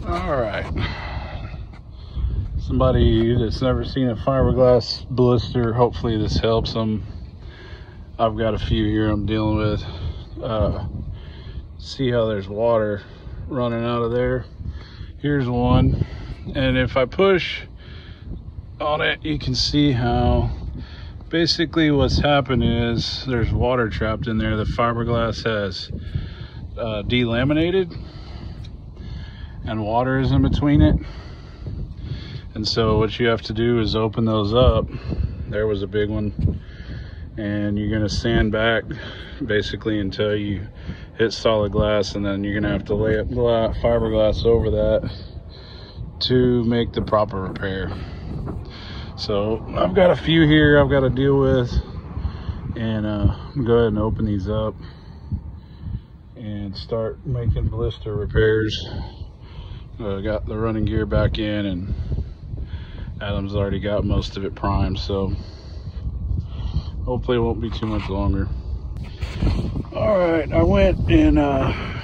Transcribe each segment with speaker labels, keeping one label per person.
Speaker 1: All right. Somebody that's never seen a fiberglass blister, hopefully this helps them. I've got a few here I'm dealing with. See how there's water running out of there? Here's one. And if I push on it, you can see how basically what's happened is there's water trapped in there. The fiberglass has delaminated and water is in between it. And so what you have to do is open those up. There was a big one. And you're gonna sand back basically until you hit solid glass, and then you're gonna have to lay up fiberglass over that to make the proper repair. So I've got a few here I've got to deal with, and I'm go ahead and open these up and start making blister repairs. Got the running gear back in, and Adam's already got most of it primed, so hopefully it won't be too much longer. All right, I went and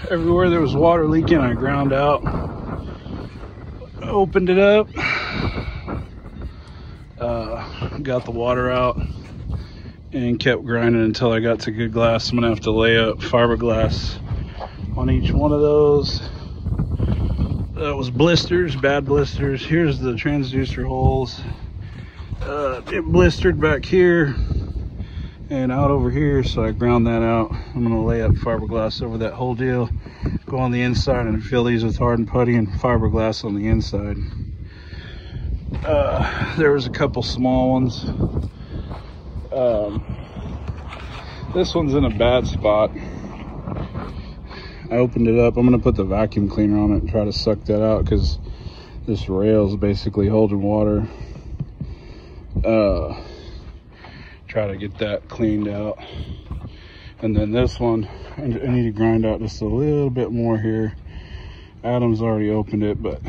Speaker 1: everywhere there was water leaking, I ground out, opened it up, got the water out, and kept grinding until I got to good glass. I'm gonna have to lay up fiberglass on each one of those. That was blisters, bad blisters. Here's the transducer holes. It blistered back here and out over here, so I ground that out. I'm gonna lay up fiberglass over that whole deal, go on the inside and fill these with hardened putty and fiberglass on the inside. There was a couple small ones. This one's in a bad spot. I opened it up. I'm gonna put the vacuum cleaner on it and try to suck that out, because this rail is basically holding water. Try to get that cleaned out. And then this one, I need to grind out just a little bit more here. Adam's already opened it, but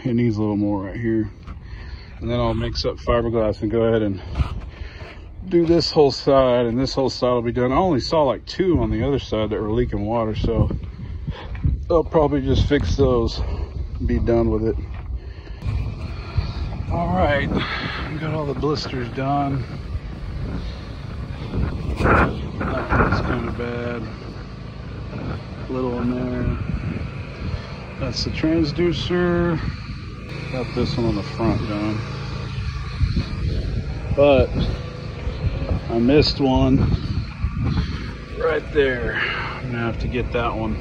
Speaker 1: it needs a little more right here. And then I'll mix up fiberglass and go ahead and do this whole side, and this whole side will be done. I only saw like 2 on the other side that were leaking water, so I'll probably just fix those and be done with it. All right, got all the blisters done. That one's kind of bad. Little one there. That's the transducer. Got this one on the front done. But I missed one right there. I'm gonna have to get that one.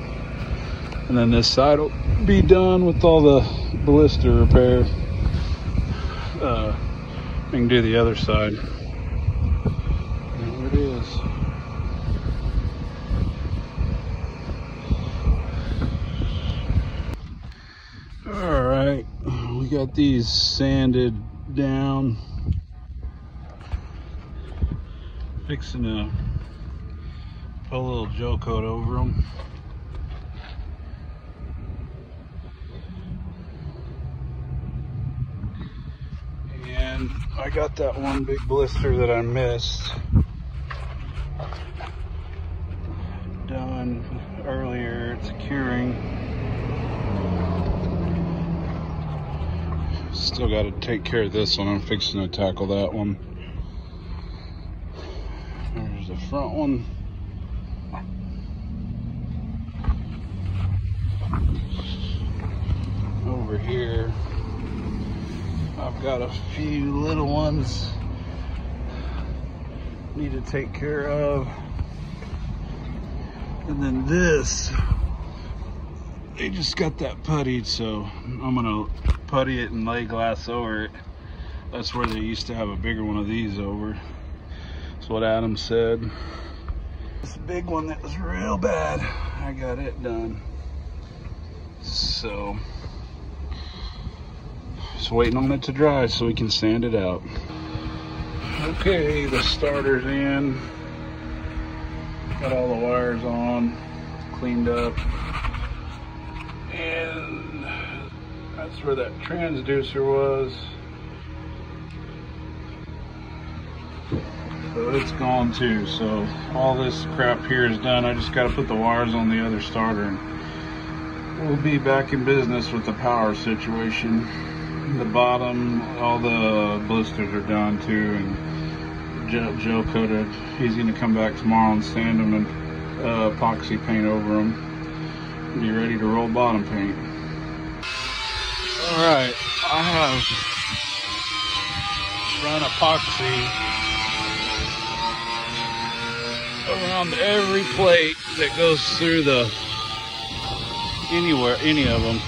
Speaker 1: And then this side will be done with all the blister repair. I can do the other side. There it is. All right, we got these sanded down. Fixing to put a little gel coat over them. And I got that one big blister that I missed done earlier. It's curing. Still got to take care of this one. I'm fixing to tackle that one. There's the front one. Over here, I've got a few little ones need to take care of. And then this, they just got that puttied, so I'm gonna putty it and lay glass over it. That's where they used to have a bigger one of these over. That's what Adam said. This big one that was real bad, I got it done. So just waiting on it to dry so we can sand it out. Okay, the starter's in. Got all the wires on, cleaned up. And that's where that transducer was. So it's gone too. So all this crap here is done. I just got to put the wires on the other starter and we'll be back in business with the power situation. The bottom, all the blisters are done too, and gel coated. He's going to come back tomorrow and sand them and epoxy paint over them. Be ready to roll bottom paint. All right, I have run epoxy around every plate that goes through the any of them.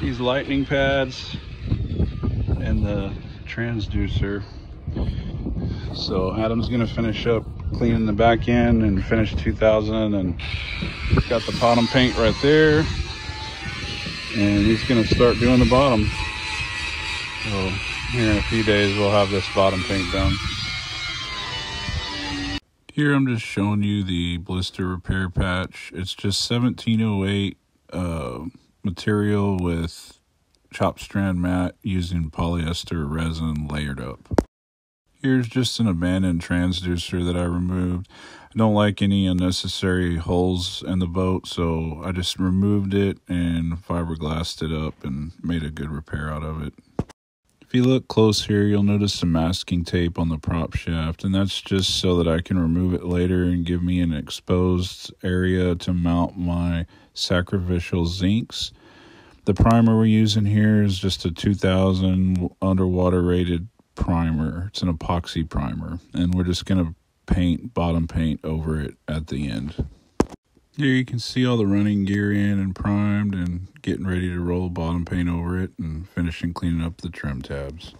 Speaker 1: These lightning pads and the transducer. So Adam's gonna finish up cleaning the back end and finish 2000, and got the bottom paint right there, and he's gonna start doing the bottom. So here in a few days we'll have this bottom paint done. Here I'm just showing you the blister repair patch. It's just 1708 material with chopped strand mat using polyester resin layered up. Here's just an abandoned transducer that I removed. I don't like any unnecessary holes in the boat, so I just removed it and fiberglassed it up and made a good repair out of it. If you look close here, you'll notice some masking tape on the prop shaft, and that's just so that I can remove it later and give me an exposed area to mount my sacrificial zincs. The primer we're using here is just a 2000 underwater rated primer. It's an epoxy primer, and we're just going to paint bottom paint over it at the end. Here you can see all the running gear in and primed and getting ready to roll bottom paint over it and finishing cleaning up the trim tabs.